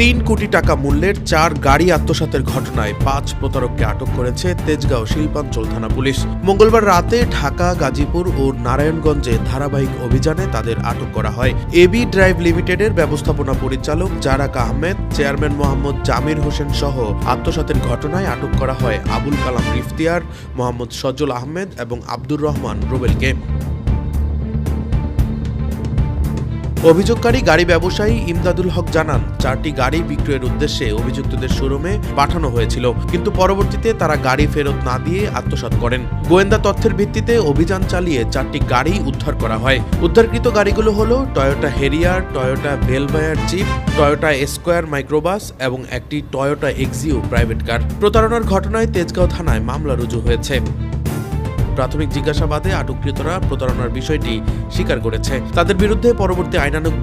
3 কোটি টাকা মূল্যের 4 গাড়ি আত্মসাতের ঘটনায় 5 প্রতারককে আটক করেছে তেজগাঁও শিল্পাঞ্চল থানা পুলিশ। মঙ্গলবার রাতে ঢাকা, গাজীপুর ও নারায়ণগঞ্জে ধারাবাহিক অভিযানে তাদের আটক করা হয়। এবি ড্রাইভ লিমিটেডের ব্যবস্থাপনা পরিচালক জারাক আহমেদ, চেয়ারম্যান মোহাম্মদ জামির হোসেন সহ আত্মসাতের ঘটনায় আটক করা হয় আবুল কালাম ইফতিয়ার, মোহাম্মদ সজল আহমেদ এবং আব্দুর রহমান রুবেলকে। অভিযোগকারী গাড়ি ব্যবসায়ী ইমদাদুল হক জানান, 4টি গাড়ি বিক্রয়ের উদ্দেশ্যে অভিযুক্তদের শোরুমে পাঠানো হয়েছিল, কিন্তু পরবর্তীতে তারা গাড়ি ফেরত না দিয়ে আত্মসাৎ করেন। গোয়েন্দা তথ্যের ভিত্তিতে অভিযান চালিয়ে 4টি গাড়ি উদ্ধার করা হয়। উদ্ধারকৃত গাড়িগুলো হলো টয়োটা হেরিয়ার, টয়োটা ভেলভায়ার জিপ, টয়োটা স্কোয়ার মাইক্রোবাস এবং একটি টয়োটা এক্সিও প্রাইভেট কার। প্রতারণার ঘটনায় তেজগাঁও থানায় মামলা রুজু হয়েছে। প্রাথমিক জিজ্ঞাসাবাদে আটককৃতরা প্রতারণার বিষয়টি স্বীকার করেছে। তাদের বিরুদ্ধে পরবর্তী আইনানুগ